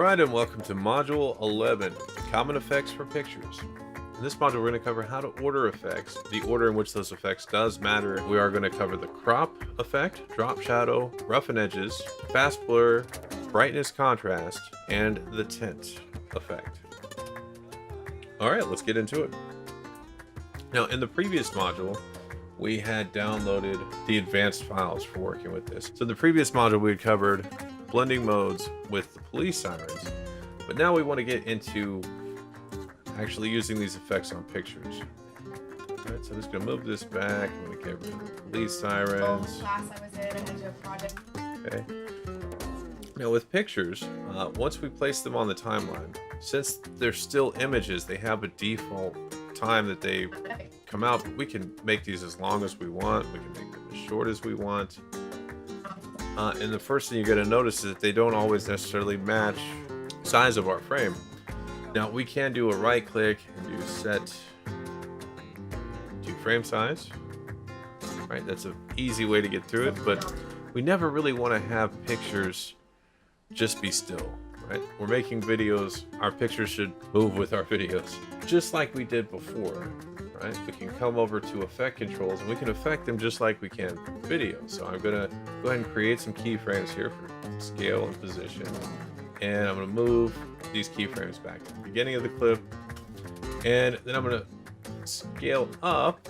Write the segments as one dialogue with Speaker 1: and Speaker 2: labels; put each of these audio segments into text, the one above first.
Speaker 1: Alright, and welcome to Module 11, Common Effects for Pictures. In this module, we're going to cover how to order effects. The order in which those effects does matter. We are going to cover the crop effect, drop shadow, roughen edges, fast blur, brightness contrast, and the tint effect. Alright, let's get into it. Now, in the previous module, we had downloaded the advanced files for working with this. So in the previous module, we had covered blending modes with the police sirens, but now we want to get into actually using these effects on pictures. Alright, so I'm just going to move this back. I'm going to get rid of the police sirens.
Speaker 2: Class I was in, I had to do a project.
Speaker 1: Okay. Now with pictures, once we place them on the timeline, since they're still images, they have a default time that they come out. We can make these as long as we want. We can make them as short as we want. And the first thing you're going to notice is that they don't always necessarily match size of our frame. Now we can do a right click and do set to frame size. Right, that's an easy way to get through it, but we never really want to have pictures just be still. Right? We're making videos, our pictures should move with our videos, just like we did before. Right? We can come over to effect controls and we can affect them just like we can video. So I'm gonna go ahead and create some keyframes here for scale and position. And I'm gonna move these keyframes back to the beginning of the clip. And then I'm gonna scale up,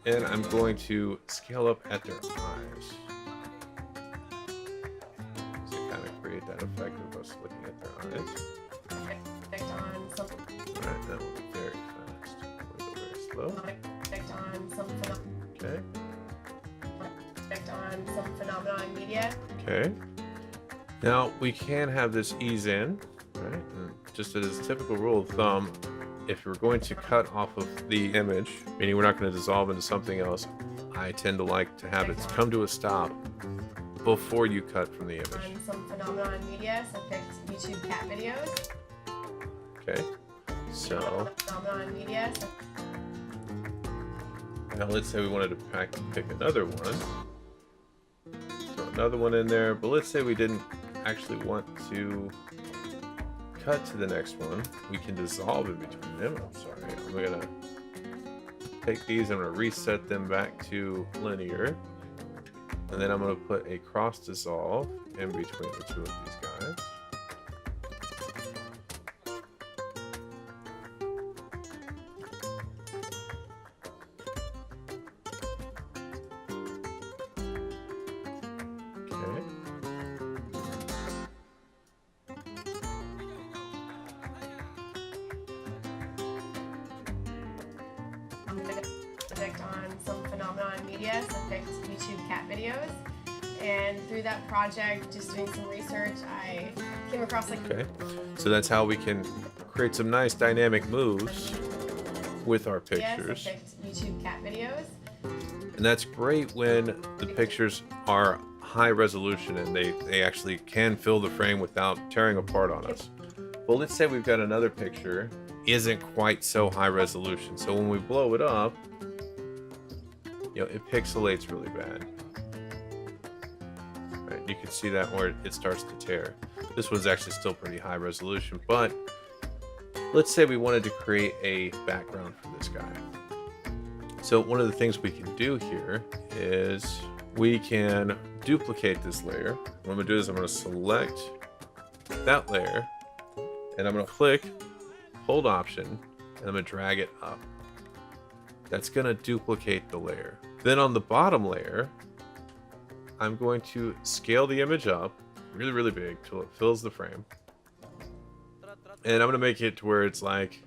Speaker 1: and I'm going to scale up at their eyes. So kind of create that effect of us looking at their eyes. Alright, that will be very fast. We'll go very slow. Okay.
Speaker 2: On some phenomenon media.
Speaker 1: Okay. Now we can have this ease in, right? And just as a typical rule of thumb, if you're going to cut off of the image, meaning we're not going to dissolve into something else, I tend to like to have it come to a stop before you cut from the image.
Speaker 2: On some phenomenon media, so picked YouTube cat videos.
Speaker 1: Okay. So
Speaker 2: Phenomenon media. So
Speaker 1: now let's say we wanted to pick another one. Throw another one in there, but let's say we didn't actually want to cut to the next one. We can dissolve in between them. I'm sorry. I'm gonna take these, I'm gonna reset them back to linear. And then I'm gonna put a cross dissolve in between the two of these guys.
Speaker 2: on some phenomenon media, so picked YouTube cat videos. And through that project, just doing some research, I came across
Speaker 1: Okay, so that's how we can create some nice dynamic moves with our pictures.
Speaker 2: So picked YouTube cat videos.
Speaker 1: And that's great when the pictures are high resolution and they actually can fill the frame without tearing apart on us. Well, let's say we've got another picture isn't quite so high resolution, so when we blow it up, you know, it pixelates really bad. Right, you can see that where it starts to tear. This one's actually still pretty high resolution, but let's say we wanted to create a background for this guy. So one of the things we can do here is we can duplicate this layer. What I'm gonna do is I'm gonna select that layer, and I'm gonna click hold option, and I'm gonna drag it up. That's gonna duplicate the layer. Then on the bottom layer, I'm going to scale the image up really, really big till it fills the frame. And I'm gonna make it to where it's like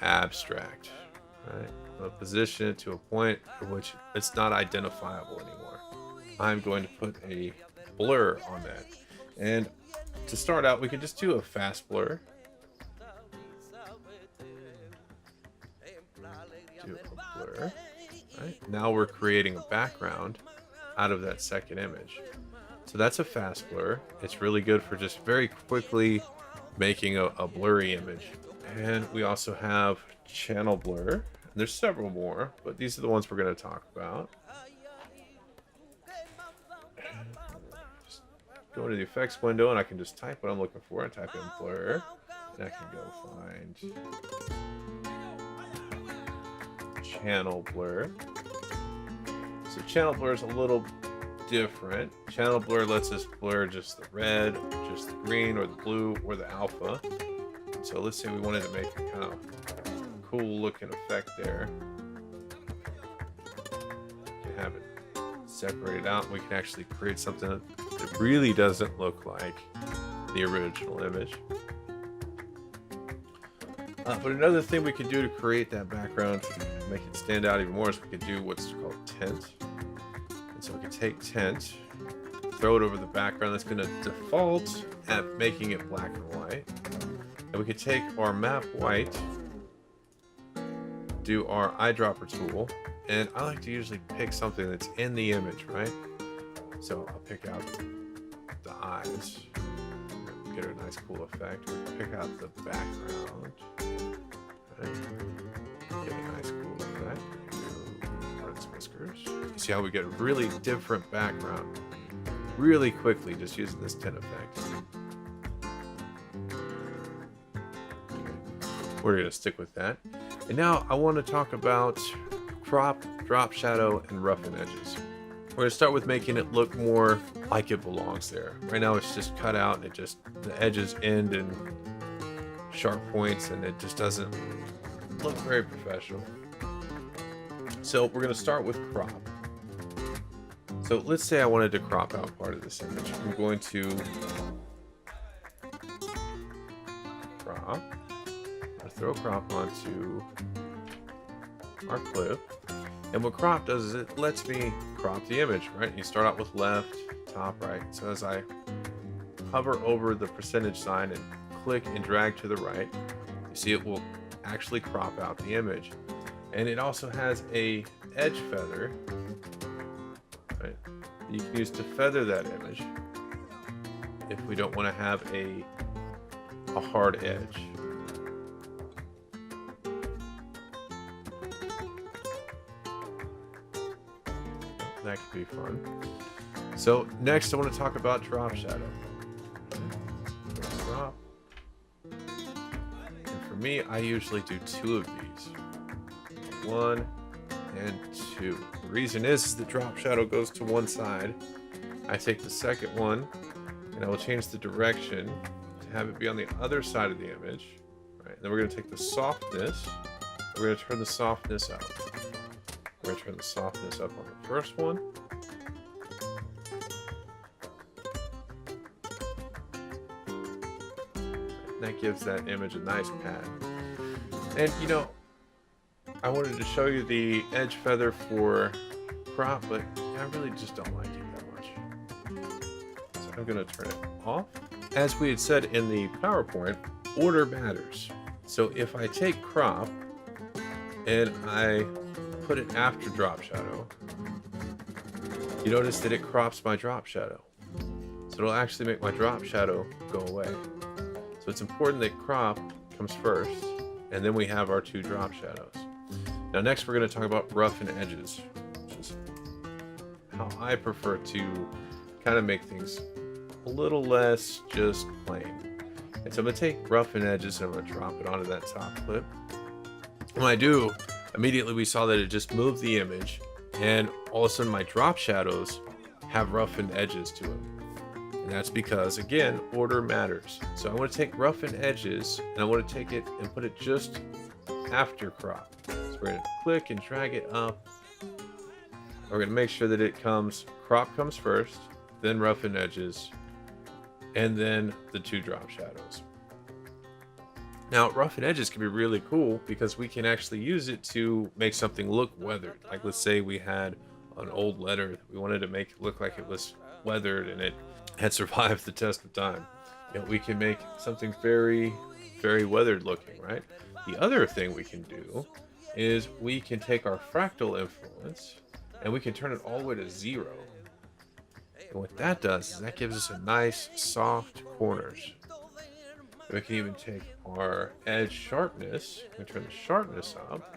Speaker 1: abstract, right? I'm gonna position it to a point at which it's not identifiable anymore. I'm going to put a blur on that. And to start out, we can just do a fast blur. Do a blur. Right? Now we're creating a background out of that second image. So that's a fast blur. It's really good for just very quickly making a blurry image. And we also have channel blur. There's several more, but these are the ones we're going to talk about. Just go into the effects window and I can just type what I'm looking for and type in blur. And I can go find channel blur. So channel blur is a little different. Channel blur lets us blur just the red, just the green, or the blue, or the alpha. So let's say we wanted to make a kind of cool looking effect there. We can have it separated out, and we can actually create something that really doesn't look like the original image. But another thing we can do to create that background, make it stand out even more, is we can do what's called tint. And so we can take tint, throw it over the background. That's going to default at making it black and white. And we can take our map white, do our eyedropper tool, and I like to usually pick something that's in the image, right? So I'll pick out the eyes, get a nice cool effect. Pick out the background, right? Get a nice cool effect. Red's whiskers. You see how we get a really different background really quickly just using this tint effect. Okay. We're gonna stick with that. And now I want to talk about crop, drop shadow, and roughen edges. We're gonna start with making it look more like it belongs there. Right now it's just cut out and it just, the edges end in sharp points and it just doesn't look very professional. So we're gonna start with crop. So let's say I wanted to crop out part of this image. I'm going to crop. I'll throw crop onto our clip. And what crop does is it lets me crop the image, right? You start out with left, top, right. So as I hover over the percentage sign and click and drag to the right, you see it will actually crop out the image. And it also has a edge feather, right? You can use to feather that image if we don't want to have a hard edge. That could be fun. So next I want to talk about drop shadow. Drop. And for me, I usually do 2 of these. 1 and 2. The reason is the drop shadow goes to one side. I take the second one and I will change the direction to have it be on the other side of the image. Right. And then we're going to take the softness. We're going to turn the softness up. We're going to turn the softness up on the first one. And that gives that image a nice pad. And you know, I wanted to show you the edge feather for crop, but I really just don't like it that much. So I'm going to turn it off. As we had said in the PowerPoint, order matters. So if I take crop and I put it after drop shadow, you notice that it crops my drop shadow. So it'll actually make my drop shadow go away. So it's important that crop comes first, and then we have our 2 drop shadows. Now next we're going to talk about roughen edges, which is how I prefer to kind of make things a little less just plain. And so I'm going to take roughen edges and I'm going to drop it onto that top clip. When I do, immediately we saw that it just moved the image, and all of a sudden my drop shadows have roughened edges to them. And that's because, again, order matters. So I want to take roughened edges and I want to take it and put it just after crop. So we're going to click and drag it up. We're going to make sure that it comes, crop comes first, then roughened edges, and then the 2 drop shadows. Now, roughened edges can be really cool because we can actually use it to make something look weathered. Like let's say we had an old letter that we wanted to make it look like it was weathered and it had survived the test of time. You know, we can make something very, very weathered looking, right? The other thing we can do is we can take our fractal influence and we can turn it all the way to 0. And what that does is that gives us a nice soft corners. And we can even take our edge sharpness, we turn the sharpness up,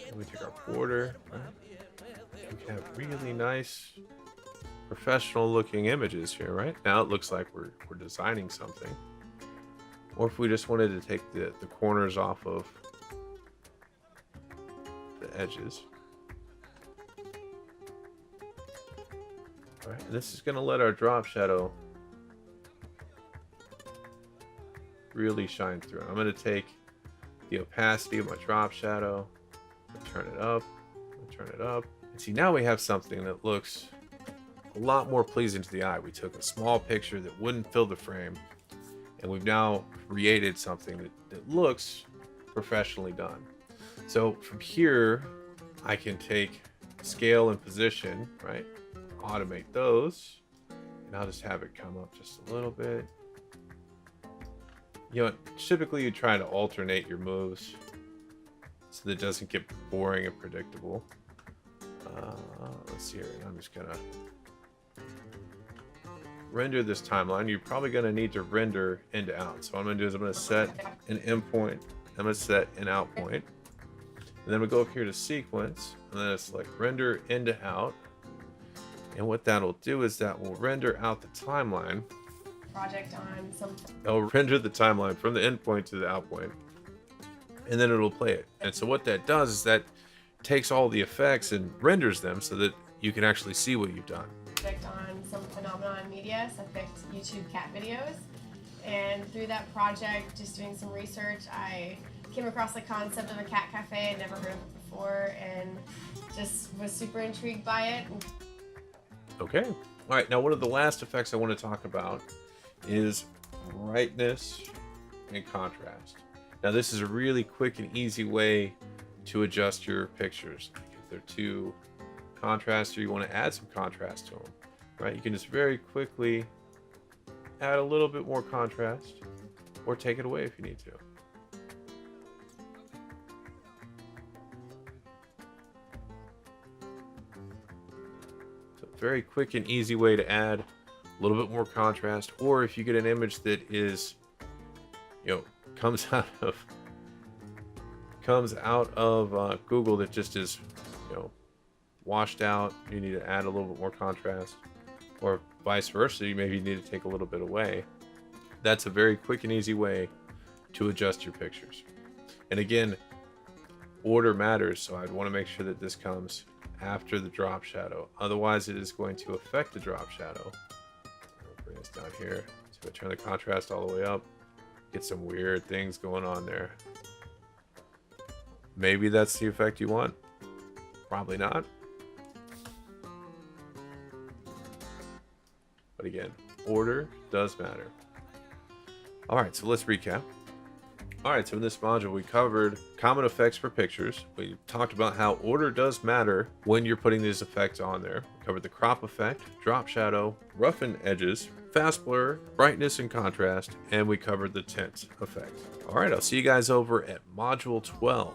Speaker 1: and we take our border, right? We can have really nice professional looking images here, right? Now it looks like we're designing something. Or if we just wanted to take the corners off of the edges. All right, this is going to let our drop shadow really shine through. I'm going to take the opacity of my drop shadow, turn it up, turn it up. And see, now we have something that looks a lot more pleasing to the eye. We took a small picture that wouldn't fill the frame, and we've now created something that looks professionally done. So from here, I can take scale and position, right? Automate those, and I'll just have it come up just a little bit. You know, typically you try to alternate your moves so that it doesn't get boring and predictable. Let's see here. I'm just gonna render this timeline. You're probably gonna need to render in to out. So what I'm gonna do is I'm gonna set an in point. I'm gonna set an out point. And then we go up here to sequence, and then it's like render in to out. And what that'll do is that will render out the timeline.
Speaker 2: Project on some.
Speaker 1: It'll render the timeline from the endpoint to the out point, and then it'll play it. And so what that does is that takes all the effects and renders them so that you can actually see what you've done.
Speaker 2: Project on some phenomenon media, so I picked YouTube cat videos, and through that project, just doing some research, I came across the concept of a cat cafe. I'd never heard of it before, and just was super intrigued by it.
Speaker 1: Okay. All right. Now, one of the last effects I want to talk about is brightness and contrast. Now, this is a really quick and easy way to adjust your pictures. If they're too contrasty, or you want to add some contrast to them, right? You can just very quickly add a little bit more contrast, or take it away if you need to. Very quick and easy way to add a little bit more contrast. Or if you get an image that is, you know, comes out of Google that just is, you know, washed out, you need to add a little bit more contrast, or vice versa, you maybe need to take a little bit away. That's a very quick and easy way to adjust your pictures. And again, order matters, so I'd want to make sure that this comes after the drop shadow. Otherwise, it is going to affect the drop shadow. I'll bring this down here. So I turn the contrast all the way up. Get some weird things going on there. Maybe that's the effect you want. Probably not. But again, order does matter. All right, so let's recap. All right, so in this module, we covered common effects for pictures. We talked about how order does matter when you're putting these effects on there. We covered the crop effect, drop shadow, roughen edges, fast blur, brightness and contrast, and we covered the tint effect. All right, I'll see you guys over at module 12.